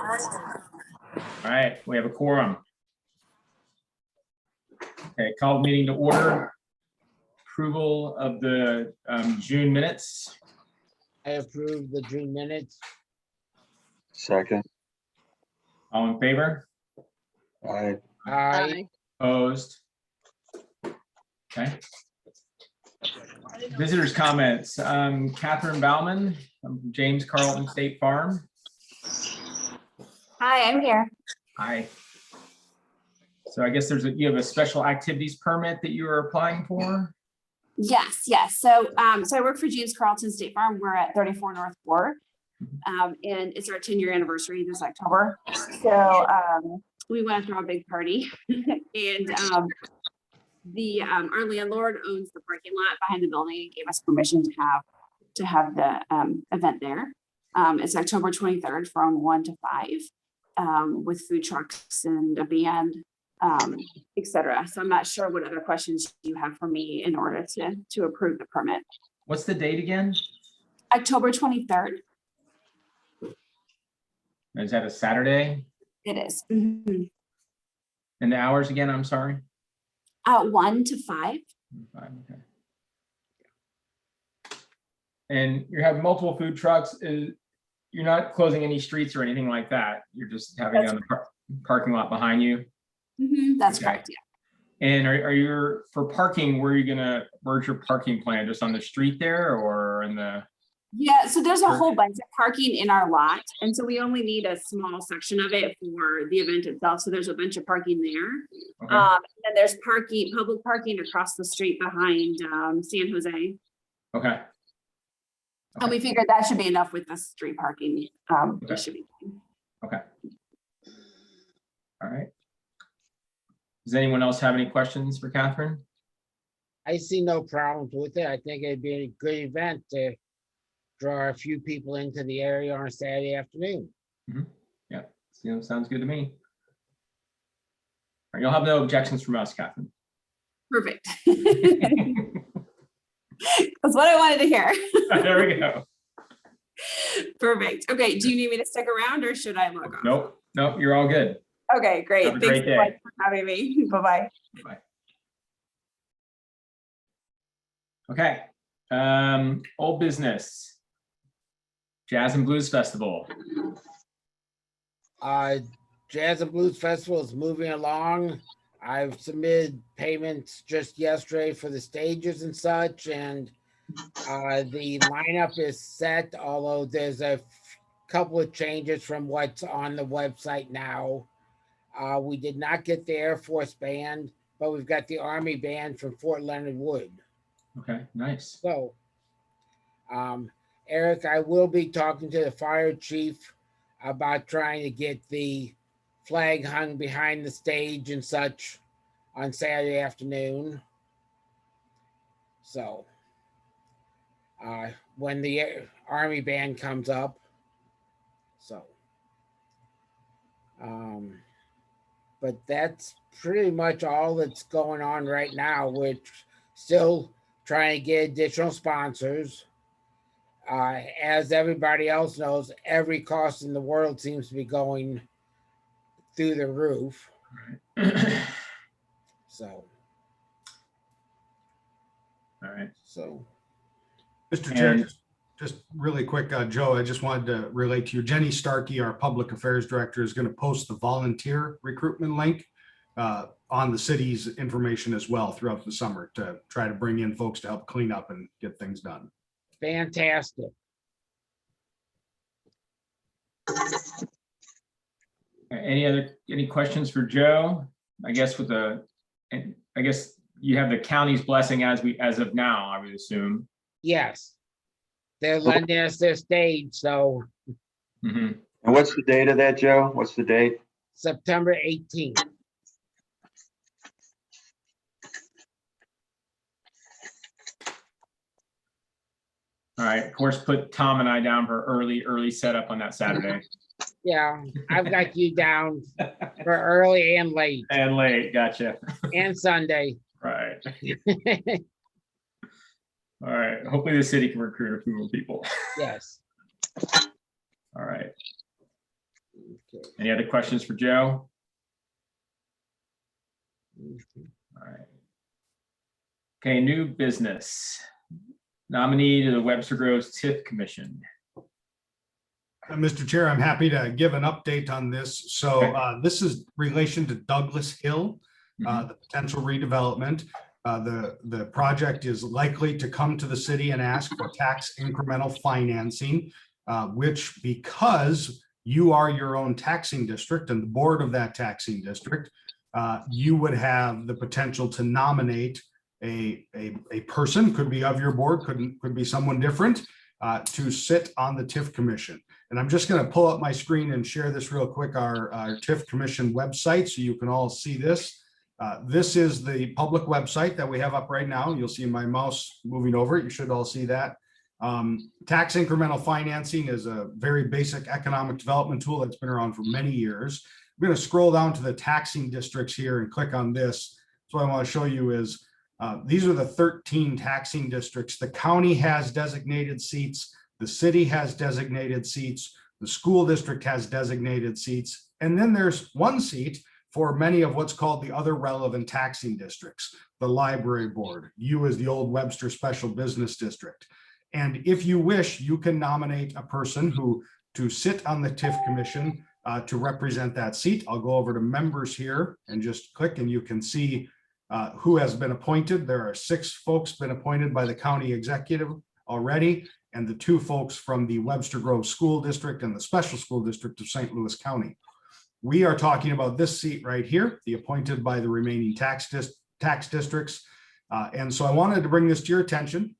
All right, we have a quorum. Okay, call the meeting to order. Approval of the June minutes. I approve the June minutes. Second. All in favor? Aye. Aye. Opposed? Okay. Visitors' comments. Catherine Bauman from James Carlton State Farm. Hi, I'm here. Hi. So I guess you have a special activities permit that you are applying for? Yes. So I work for James Carlton State Farm. We're at 34 North 4. And it's our 10-year anniversary this October. So we went through a big party. And our landlord owns the parking lot behind the building and gave us permission to have the event there. It's October 23rd from 1 to 5 with food trucks and a band, etc. So I'm not sure what other questions you have for me in order to approve the permit. What's the date again? October 23rd. Is that a Saturday? It is. Mhm. And the hours again, I'm sorry? 1 to 5. Okay. And you have multiple food trucks. You're not closing any streets or anything like that. You're just having it on the parking lot behind you. That's Okay. correct. Yeah. And are you for parking? Where's your parking plan? Just on the street there, or in the? Yeah. So there's a whole bunch of parking in our lot, and so we only need a small section of it for the event itself. So there's a bunch of parking there. Okay. And there's public parking across the street behind San Jose. Okay. And we figured that should be enough with the street parking. Okay. It should be fine. Okay. All right. Does anyone else have any questions for Catherine? I see no problems with it. I think it'd be a good event to draw a few people into the area on a Saturday afternoon. Yeah, sounds good to me. All right, you'll have no objections from us, Catherine. Perfect. That's what I wanted to hear. There we go. Perfect. Okay. Do you need me to stick around or should I log off? Nope, you're all good. Okay, great. Have a Thanks great so day. much for having me. Bye-bye. Bye. Okay. Old business. Jazz and Blues Festival. Jazz and Blues Festival is moving along. I've submitted payments just yesterday for the stages and such, and the lineup is set, although there's a couple of changes from what's on the website now. We did not get the Air Force band, but we've got the Army band from Fort Leonard Wood. Okay, nice. So, Eric, I will be talking to the fire chief about trying to get the flag hung behind the stage and such on Saturday afternoon. So, when the Army band comes up. So, but that's pretty much all that's going on right now. We're still trying to get additional sponsors. As everybody else knows, every cost in the world seems to be going through the roof. So. All right. So. Mr. Chair, just really quick, Joe, I just wanted to relate to you. Jenny Starkey, our public affairs director, is going to post the volunteer recruitment link on the city's information as well throughout the summer to try to bring in folks to help clean up and get things done. Fantastic. Any questions for Joe? I guess you have the county's blessing as of now, I would assume. Yes. They're lending us their stage, so. Mm-hmm. And what's the date of that, Joe? What's the date? September 18th. All right, of course, put Tom and I down for early setup on that Saturday. Yeah, I've got you down for early and late. And late, gotcha. And Sunday. Right. All right, hopefully the city can recruit a few more people. Yes. All right. Any other questions for Joe? All right. Okay, new business. Nominee to the Webster Groves TIF Commission. Mr. Chair, I'm happy to give an update on this. So this is relation to Douglas Hill, the potential redevelopment. The project is likely to come to the city and ask for tax incremental financing, which, because you are your own taxing district and the board of that taxing district, you would have the potential to nominate a person, could be of your board, could be someone different, to sit on the TIF commission. And I'm just going to pull up my screen and share this real quick, our TIF commission website, so you can all see this. This is the public website that we have up right now. You'll see my mouse moving over it. You should all see that. Tax incremental financing is a very basic economic development tool that's been around for many years. I'm going to scroll down to the taxing districts here and click on this. So what I want to show you is these are the 13 taxing districts. The county has designated seats. The city has designated seats. The school district has designated seats. And then there's one seat for many of what's called the other relevant taxing districts, the library board, you as the old Webster Special Business District. And if you wish, you can nominate a person to sit on the TIF commission to represent that seat. I'll go over to members here and just click, and you can see who has been appointed. There are 6 folks been appointed by the county executive already, and the 2 folks from the Webster Grove School District and the Special School District of St. Louis County. We are talking about this seat right here, the appointed by the remaining tax districts. And so I wanted to bring this to your attention.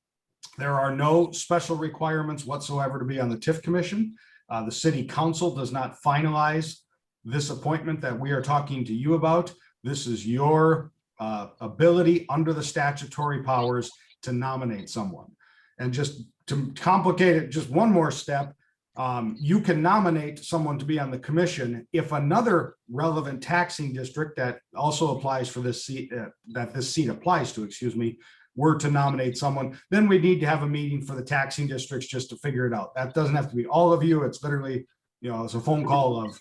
There are no special requirements whatsoever to be on the TIF commission. The city council does not finalize this appointment that we are talking to you about. This is your ability under the statutory powers to nominate someone. And just to complicate it just one more step, you can nominate someone to be on the commission if another relevant taxing district that also applies for this seat, that this seat applies to, excuse me, were to nominate someone. Then we need to have a meeting for the taxing districts just to figure it out. That doesn't have to be all of you. It's literally, it's a phone call of,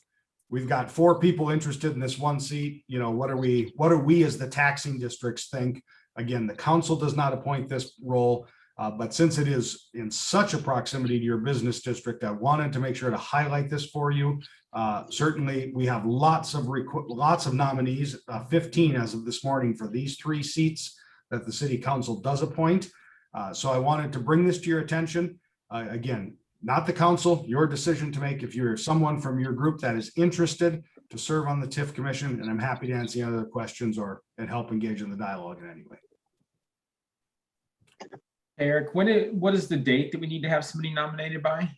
we've got 4 people interested in this one seat. What do we as the taxing districts think? Again, the council does not appoint this role. But since it is in such a proximity to your business district, I wanted to make sure to highlight this for you. Certainly, we have lots of nominees, 15 as of this morning for these 3 seats that the city council does appoint. So I wanted to bring this to your attention. Again, not the council, your decision to make if you're someone from your group that is interested to serve on the TIF commission, and I'm happy to answer any other questions and help engage in the dialogue in any way. Eric, what is the date that we need to have somebody nominated by?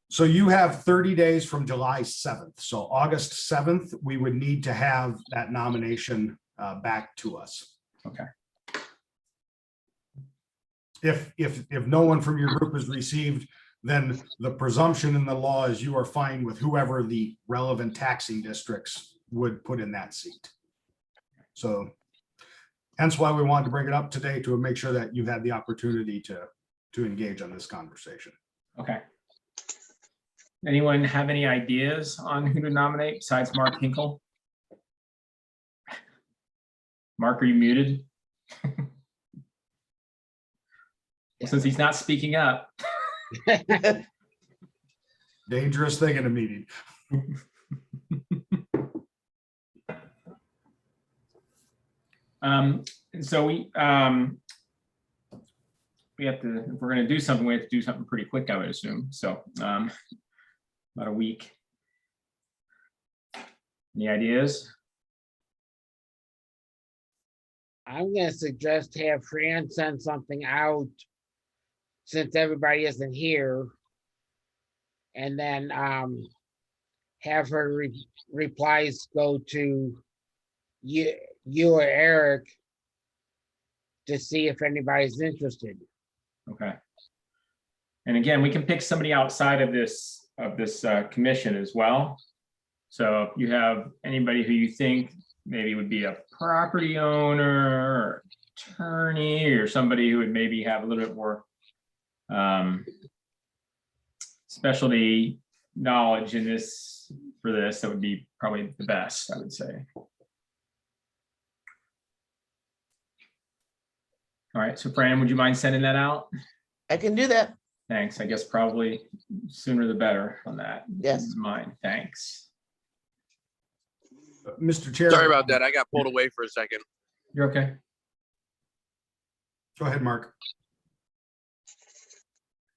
So you have 30 days from July 7th. So August 7th, we would need to have that nomination back to us. Okay. If no one from your group is received, then the presumption in the law is you are fine with whoever the relevant taxing districts would put in that seat. So hence why we wanted to bring it up today, to make sure that you had the opportunity to engage on this conversation. Okay. Anyone have any ideas on who to nominate besides Mark Hinkle? Mark, are you muted? Since he's not speaking up. Dangerous thing in a meeting. So we have to, if we're going to do something, we have to do something pretty quick, I would assume. So about a week. Any ideas? I'm going to suggest have Fran send something out since everybody isn't here. And then have her replies go to you or Eric to see if anybody's interested. Okay. And again, we can pick somebody outside of this commission as well. So if you have anybody who you think maybe would be a property owner or attorney, or somebody who would maybe have a little bit more specialty knowledge in this, for this, that would be probably the best, I would say. All right, so Fran, would you mind sending that out? I can do that. Thanks. I guess probably sooner the better on that. Yes. Mine. Thanks. Mr. Chair. Sorry about that. I got pulled away for a second. You're okay. Go ahead, Mark.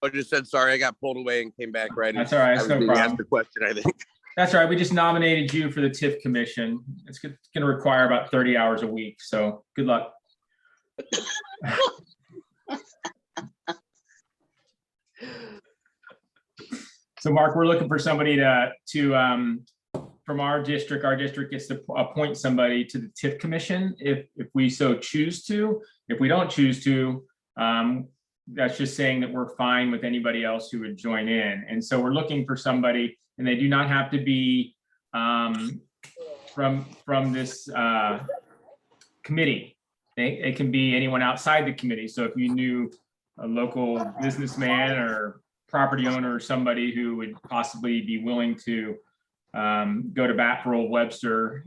I just said, sorry, I got pulled away and came back right. That's all right. I It's was no being problem. asked a question, I think. That's all right. We just nominated you for the TIF commission. It's going to require about 30 hours a week. So good luck. So Mark, we're looking for somebody from our district gets to appoint somebody to the TIF commission if we so choose to. If we don't choose to, that's just saying that we're fine with anybody else who would join in. And so we're looking for somebody, and they do not have to be from this committee. It can be anyone outside the committee. So if you knew a local businessman or property owner or somebody who would possibly be willing to go to bat for old Webster,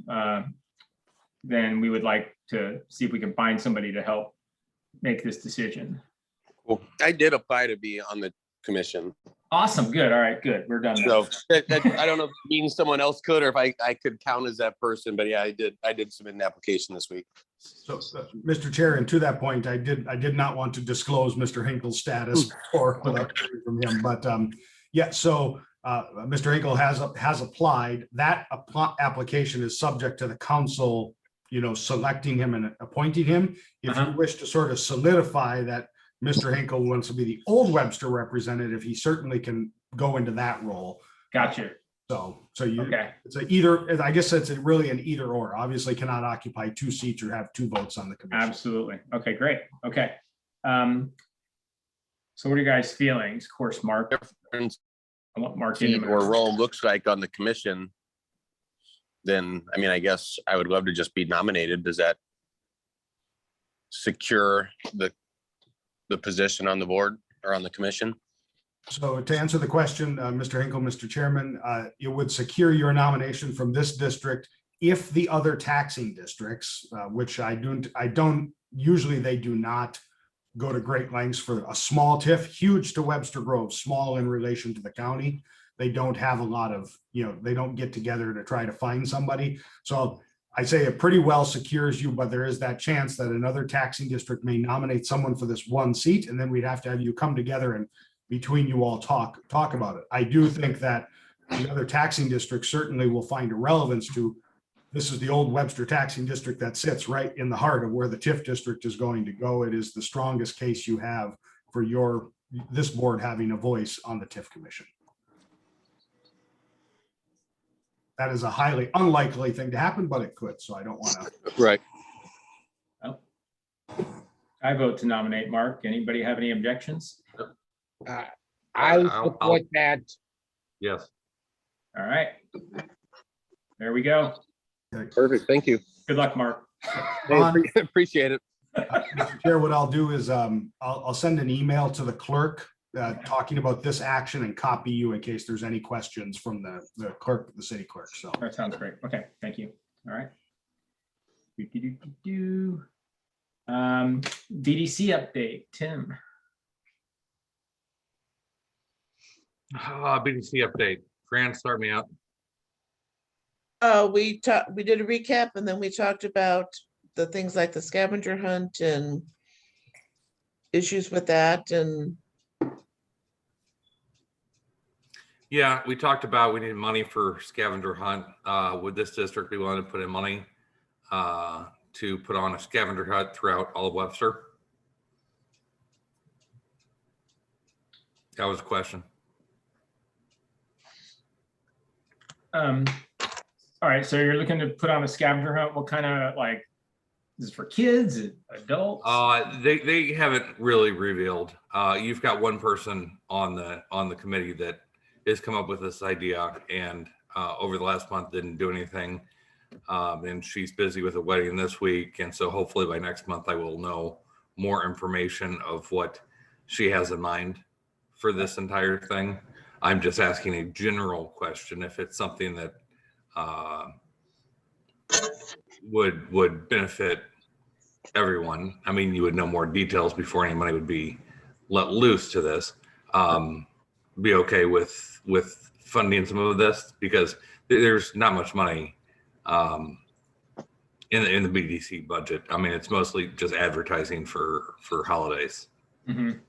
then we would like to see if we can find somebody to help make this decision. Well, I did apply to be on the commission. Awesome. Good. All right. Good. We're done. So I don't know if it means someone else could, or if I could count as that person, but yeah, I did submit an application this week. So, Mr. Chair, and to that point, I did not want to disclose Mr. Hinkle's status or without hearing from him, but yeah, so Mr. Hinkle has applied. That application is subject to the council, selecting him and appointing him. If you wish to sort of solidify that Mr. Hinkle wants to be the old Webster representative, he certainly can go into that role. Gotcha. So you, Okay. it's a either, I guess it's really an either or. Obviously cannot occupy 2 seats or have 2 votes on the commission. Absolutely. Okay, great. Okay. So what are you guys' feelings? Of course, Mark. I want Mark in. Seat or role looks like on the commission, then, I mean, I guess I would love to just be nominated. Does that secure the position on the board or on the commission? So to answer the question, Mr. Hinkle, Mr. Chairman, it would secure your nomination from this district if the other taxing districts, which I don't, usually they do not go to great lengths for a small TIF, huge to Webster Grove, small in relation to the county. They don't have a lot of, they don't get together to try to find somebody. So I say it pretty well secures you, but there is that chance that another taxing district may nominate someone for this 1 seat, and then we'd have to have you come together and between you all talk about it. I do think that the other taxing districts certainly will find a relevance to, this is the old Webster taxing district that sits right in the heart of where the TIF district is going to go. It is the strongest case you have for this board having a voice on the TIF commission. That is a highly unlikely thing to happen, but it could, so I don't want to. Right. I vote to nominate Mark. Anybody have any objections? I would support that. Yes. All right. There we go. Perfect. Thank you. Good luck, Mark. Appreciate it. Mr. Chair, what I'll do is I'll send an email to the clerk talking about this action and copy you in case there's any questions from the clerk, the city clerk. So That sounds great. Okay, thank you. All right. BDC update, Tim. BDC update. Fran, start me out. We did a recap and then we talked about the things like the scavenger hunt and issues with that and. Yeah, we talked about we need money for scavenger hunt. With this district, we wanted to put in money to put on a scavenger hunt throughout all of Webster. That was a question. All right, so you're looking to put on a scavenger hunt. What kind of, like, is it for kids, adults? They haven't really revealed. You've got one person on the committee that has come up with this idea, and over the last month didn't do anything. And she's busy with a wedding this week, and so hopefully by next month I will know more information of what she has in mind for this entire thing. I'm just asking a general question. If it's something that would benefit everyone. I mean, you would know more details before any money would be let loose to this. Be okay with funding some of this, because there's not much money in the BDC budget. I mean, it's mostly just advertising for holidays. Mhm.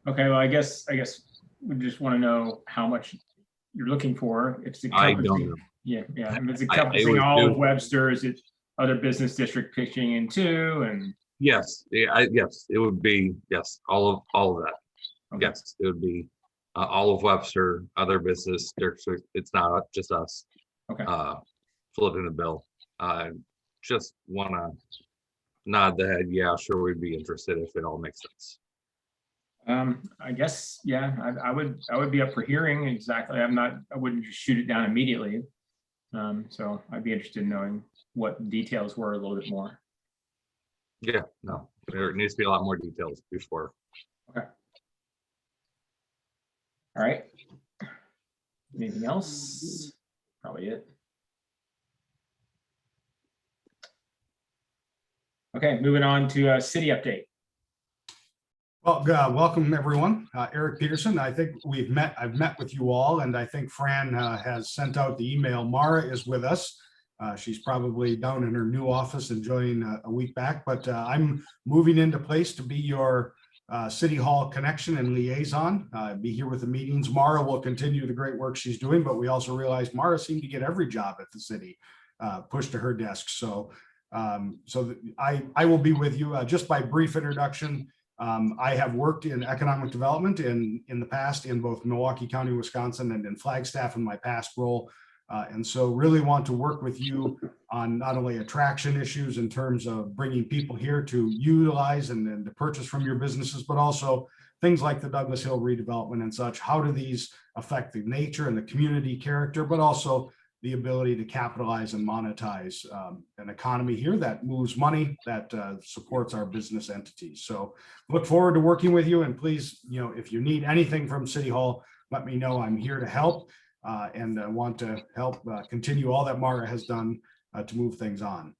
Okay, well, I guess we just want to know how much you're looking for. If it's I don't encompassing, know. yeah. If it's it encompassing was- all it of was- Webster, is it other business district pitching in too? And Yes, yes, it would be, yes, all of that. okay. Yes, it would be all of Webster, other business districts. It's not just us. Okay. Flipping the bill. Just want to nod the head. Yeah, sure, we'd be interested if it all makes sense. I guess, yeah, I would be up for hearing exactly. I wouldn't just shoot it down immediately. So I'd be interested in knowing what details were a little bit more. Yeah, no, there needs to be a lot more details before. All right. Anything else? Probably it. Okay, moving on to city update. Well, welcome everyone. Eric Peterson. I think I've met with you all, and I think Fran has sent out the email. Mara is with us. She's probably down in her new office enjoying a week back, but I'm moving into place to be your City Hall connection and liaison, be here with the meetings. Mara will continue the great work she's doing, but we also realized Mara seemed to get every job at the city pushed to her desk. So I will be with you. Just by brief introduction, I have worked in economic development in the past in both Milwaukee County, Wisconsin, and in Flagstaff in my past role. And so really want to work with you on not only attraction issues in terms of bringing people here to utilize and to purchase from your businesses, but also things like the Douglas Hill redevelopment and such. How do these affect the nature and the community character, but also the ability to capitalize and monetize an economy here that moves money, that supports our business entities. So look forward to working with you, and please, if you need anything from City Hall, let me know. I'm here to help and want to help continue all that Mara has done to move things on.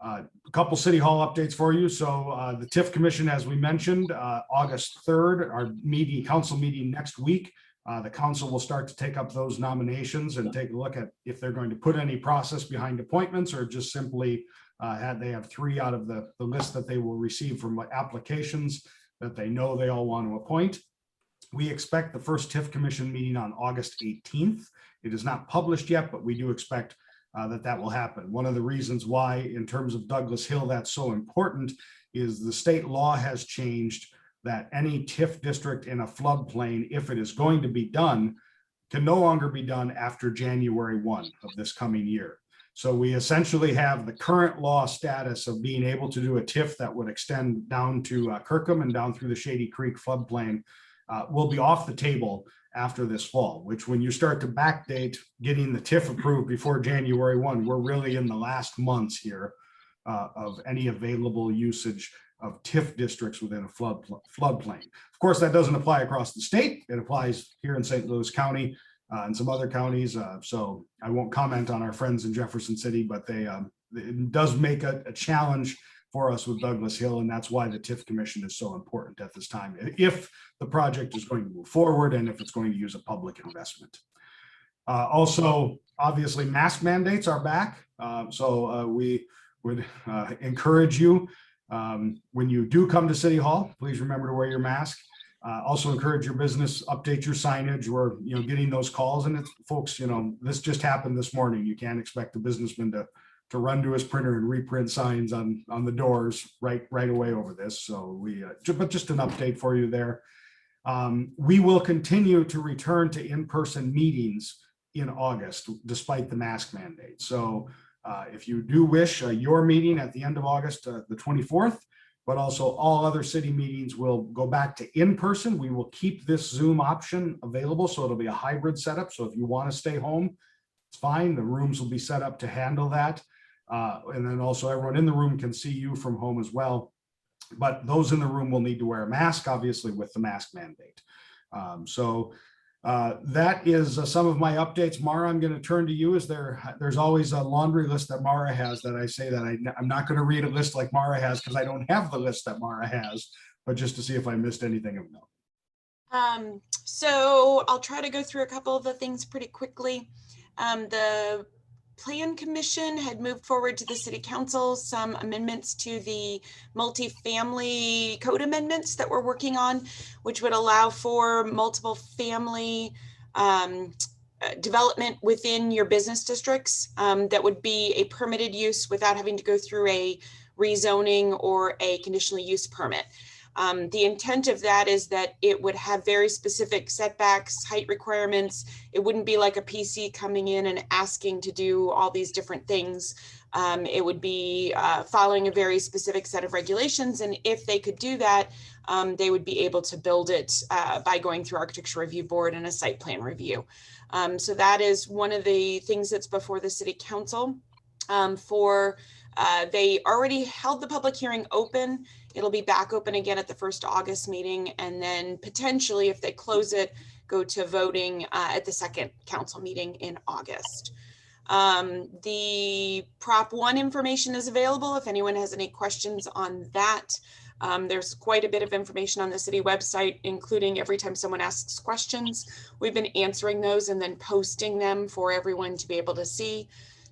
A couple City Hall updates for you. So the TIF Commission, as we mentioned, August 3rd, our council meeting next week. The council will start to take up those nominations and take a look at if they're going to put any process behind appointments, or just simply they have 3 out of the list that they will receive from applications that they know they all want to appoint. We expect the first TIF Commission meeting on August 18th. It is not published yet, but we do expect that will happen. One of the reasons why, in terms of Douglas Hill, that's so important is the state law has changed that any TIF district in a floodplain, if it is going to be done, can no longer be done after January 1 of this coming year. So we essentially have the current law status of being able to do a TIF that would extend down to Kirkham and down through the Shady Creek floodplain will be off the table after this fall, which when you start to backdate getting the TIF approved before January 1, we're really in the last months here of any available usage of TIF districts within a floodplain. Of course, that doesn't apply across the state. It applies here in St. Louis County and some other counties. So I won't comment on our friends in Jefferson City, but it does make a challenge for us with Douglas Hill, and that's why the TIF Commission is so important at this time, if the project is going to move forward and if it's going to use a public investment. Also, obviously, mask mandates are back. So we would encourage you, when you do come to City Hall, please remember to wear your mask. Also encourage your business, update your signage. We're getting those calls, and it's, folks, this just happened this morning. You can't expect the businessman to run to his printer and reprint signs on the doors right away over this. So but just an update for you there. We will continue to return to in-person meetings in August, despite the mask mandate. So if you do wish, your meeting at the end of August, the 24th, but also all other city meetings will go back to in-person. We will keep this Zoom option available, so it'll be a hybrid setup. So if you want to stay home, it's fine. The rooms will be set up to handle that. And then also everyone in the room can see you from home as well. But those in the room will need to wear a mask, obviously, with the mask mandate. That is some of my updates. Mara, I'm going to turn to you. There's always a laundry list that Mara has that I say that I'm not going to read a list like Mara has because I don't have the list that Mara has, but just to see if I missed anything of note. So I'll try to go through a couple of the things pretty quickly. The Plan Commission had moved forward to the City Council some amendments to the multifamily code amendments that we're working on, which would allow for multiple family development within your business districts that would be a permitted use without having to go through a rezoning or a conditional use permit. The intent of that is that it would have very specific setbacks, height requirements. It wouldn't be like a PC coming in and asking to do all these different things. It would be following a very specific set of regulations. And if they could do that, they would be able to build it by going through Architecture Review Board and a site plan review. So that is one of the things that's before the City Council. They already held the public hearing open. It'll be back open again at the first August meeting. And then potentially if they close it, go to voting at the second council meeting in August. The Prop 1 information is available if anyone has any questions on that. There's quite a bit of information on the city website, including every time someone asks questions. We've been answering those and then posting them for everyone to be able to see.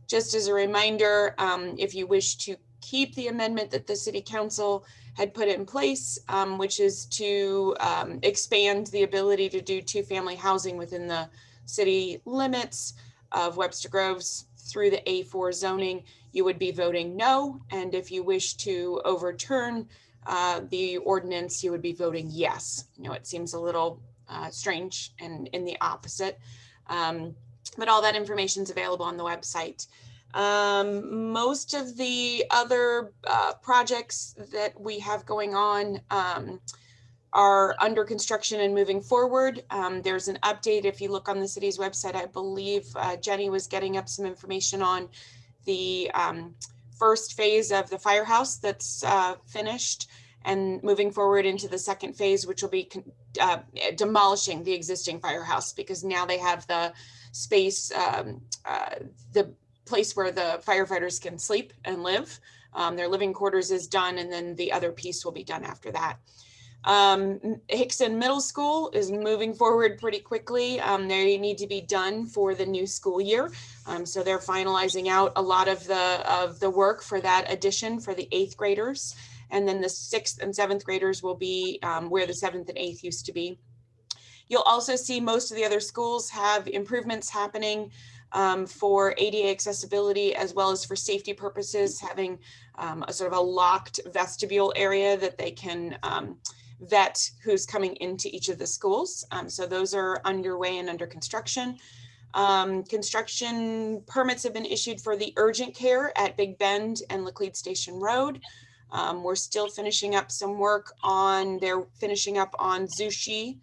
Just as a reminder, if you wish to keep the amendment that the City Council had put in place, which is to expand the ability to do two-family housing within the city limits of Webster Groves through the A4 zoning, you would be voting no. And if you wish to overturn the ordinance, you would be voting yes. You know, it seems a little strange and in the opposite. But all that information is available on the website. Most of the other projects that we have going on are under construction and moving forward. There's an update. If you look on the city's website, I believe Jenny was getting up some information on the first phase of the firehouse that's finished and moving forward into the second phase, which will be demolishing the existing firehouse because now they have the space, the place where the firefighters can sleep and live. Their living quarters is done, and then the other piece will be done after that. Hickson Middle School is moving forward pretty quickly. They need to be done for the new school year. So they're finalizing out a lot of the work for that addition for the 8th graders. And then the 6th and 7th graders will be where the 7th and 8th used to be. You'll also see most of the other schools have improvements happening for ADA accessibility as well as for safety purposes, having a sort of a locked vestibule area that they can vet who's coming into each of the schools. So those are underway and under construction. Construction permits have been issued for the urgent care at Big Bend and Laclede Station Road. We're still finishing up some work on, they're finishing up on Sushi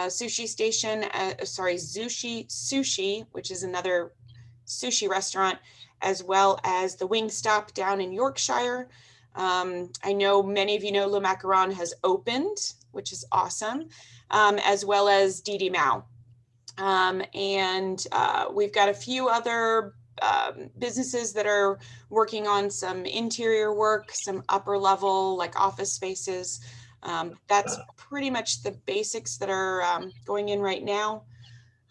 Station, Sushi, which is another sushi restaurant, as well as the Wing Stop down in Yorkshire. I know many of you know Le Macaron has opened, which is awesome, as well as Didi Mao. We've got a few other businesses that are working on some interior work, some upper level like office spaces. That's pretty much the basics that are going in right now.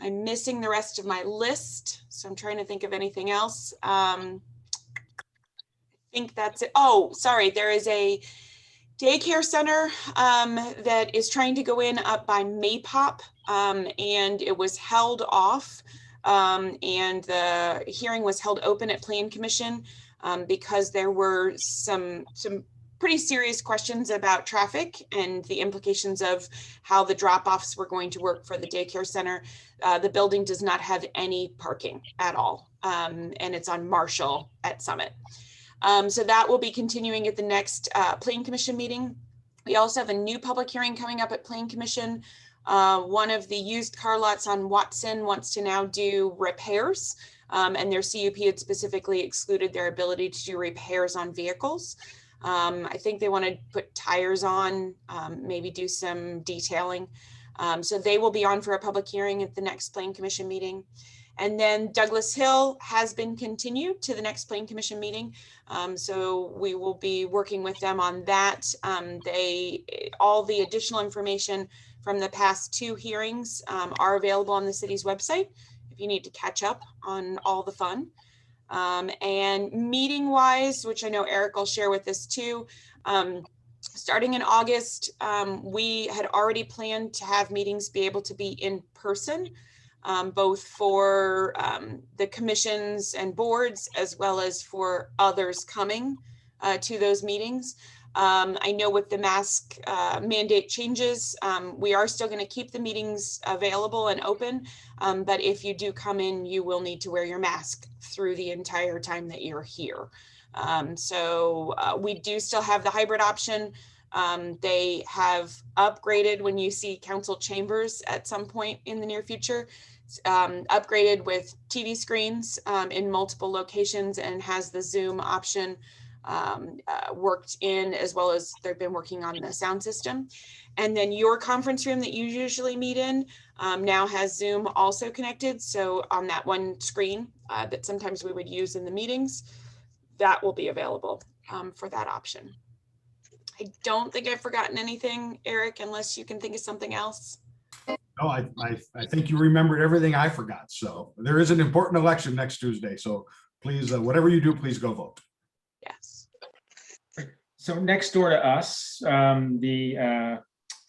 I'm missing the rest of my list, so I'm trying to think of anything else. I think that's it. Oh, sorry, there is a daycare center that is trying to go in up by Maypop, and it was held off, and the hearing was held open at Plan Commission because there were some pretty serious questions about traffic and the implications of how the drop-offs were going to work for the daycare center. The building does not have any parking at all, and it's on Marshall at Summit. So that will be continuing at the next Plan Commission meeting. We also have a new public hearing coming up at Plan Commission. One of the used car lots on Watson wants to now do repairs, and their CUP had specifically excluded their ability to do repairs on vehicles. I think they want to put tires on, maybe do some detailing. So they will be on for a public hearing at the next Plan Commission meeting. And then Douglas Hill has been continued to the next Plan Commission meeting. So we will be working with them on that. All the additional information from the past 2 hearings are available on the city's website if you need to catch up on all the fun. And meeting wise, which I know Eric will share with us too, starting in August, we had already planned to have meetings be able to be in person, both for the commissions and boards, as well as for others coming to those meetings. I know with the mask mandate changes, we are still going to keep the meetings available and open, but if you do come in, you will need to wear your mask through the entire time that you're here. So we do still have the hybrid option. They have upgraded when you see council chambers at some point in the near future, upgraded with TV screens in multiple locations and has the Zoom option worked in, as well as they've been working on the sound system. And then your conference room that you usually meet in now has Zoom also connected. So on that one screen that sometimes we would use in the meetings, that will be available for that option. I don't think I've forgotten anything, Eric, unless you can think of something else. No, I think you remembered everything I forgot. So there is an important election next Tuesday. So please, whatever you do, please go vote. Yes. So next door to us, the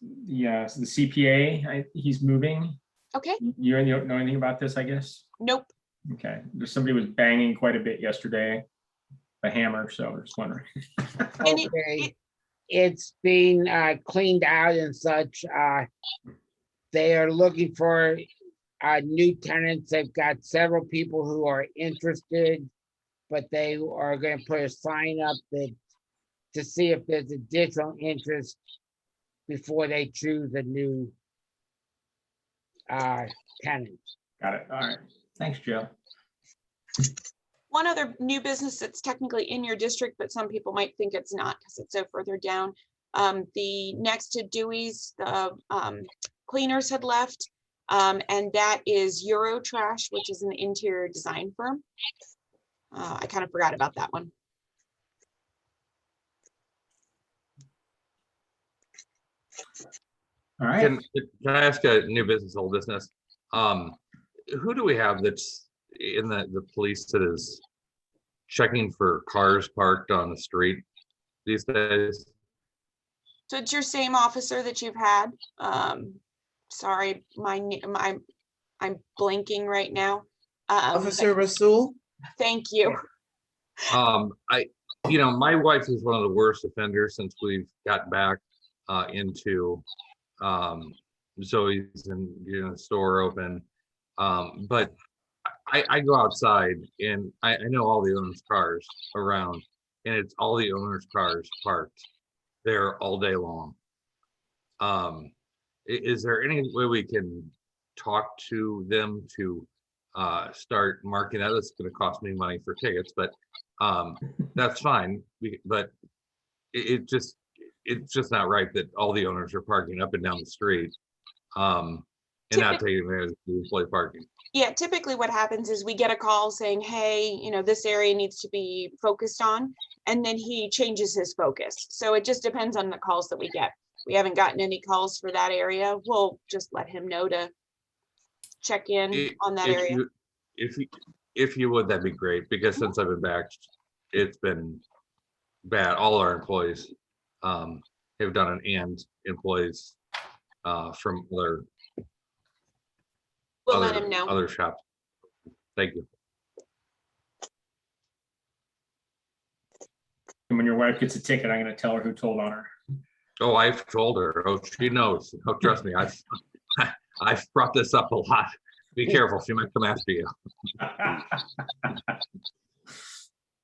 CPA, he's moving. Okay. You know anything about this, I guess? Nope. Okay, there's somebody was banging quite a bit yesterday, a hammer, so I was just wondering. And Okay, it's been cleaned out and such. They are looking for new tenants. They've got several people who are interested, but they are going to put a sign up that to see if there's additional interest before they choose a new tenant. Got it. All right. Thanks, Joe. One other new business that's technically in your district, but some people might think it's not because it's so further down. The next to Dewey's, the cleaners had left, and that is Euro Trash, which is an interior design firm. I kind of forgot about that one. All right. Can I ask a new business, old business? Who do we have that's in the police that is checking for cars parked on the street these days? So it's your same officer that you've had. Sorry, I'm blanking right now. Officer Rasul? Thank you. My wife is one of the worst offenders since we've got back into Zoe's and the store open. But I go outside and I know all the owners' cars around, and it's all the owners' cars parked there all day long. Is there any way we can talk to them to start marking that? It's going to cost me money for tickets, but that's fine. But it's just not right that all the owners are parking up and down the street and not taking advantage of the employee parking. Yeah, typically what happens is we get a call saying, hey, this area needs to be focused on, and then he changes his focus. So it just depends on the calls that we get. We haven't gotten any calls for that area. We'll just let him know to check in on that area. If you would, that'd be great, because since I've been back, it's been bad. All our employees have done it, and employees from We'll let him know. other shops. Thank you. And when your wife gets a ticket, I'm going to tell her who told on her. Oh, I've told her. Oh, she knows. Oh, trust me. I've brought this up a lot. Be careful. She might come after you.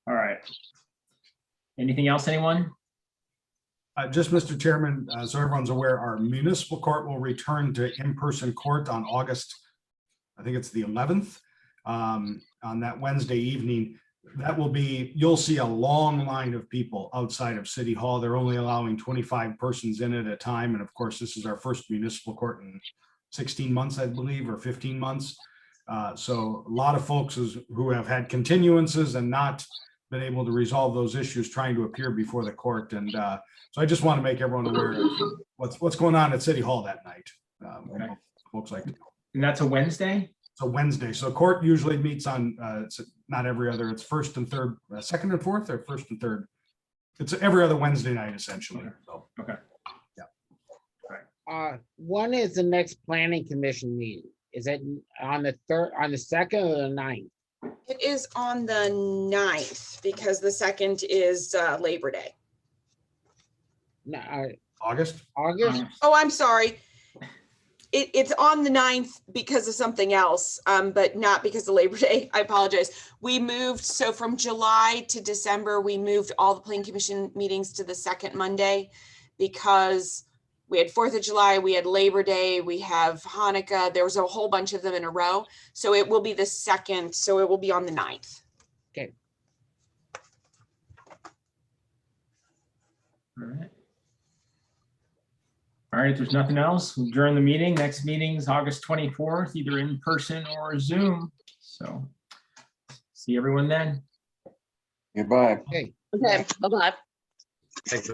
All right. Anything else, anyone? Just Mr. Chairman, so everyone's aware, our municipal court will return to in-person court on August, I think it's the 11th, on that Wednesday evening. that will be, you'll see a long line of people outside of City Hall. They're only allowing 25 persons in at a time. And of course, this is our first municipal court in 16 months, I believe, or 15 months. So a lot of folks who have had continuances and not been able to resolve those issues trying to appear before the court. And so I just want to make everyone aware of what's going on at City Hall that night. Okay. Folks like to know. And that's a Wednesday? So Wednesday. So court usually meets on, it's not every other, it's first and third, second and fourth, or first and third. It's every other Wednesday night essentially. So, When is the next planning commission meeting? Is it on the third, on the second or the ninth? It is on the 9th because the 2nd is Labor Day. No, August? August? Oh, I'm sorry. It's on the 9th because of something else, but not because of Labor Day. I apologize. We moved, so from July to December, we moved all the planning commission meetings to the second Monday because we had 4th of July, we had Labor Day, we have Hanukkah. There was a whole bunch of them in a row. So it will be the 2nd, so it will be on the 9th. Okay. All right. All right, if there's nothing else, we'll adjourn the meeting. Next meeting is August 24th, either in person or Zoom. So see everyone then. Goodbye. Okay. Okay, bye-bye. Thanks.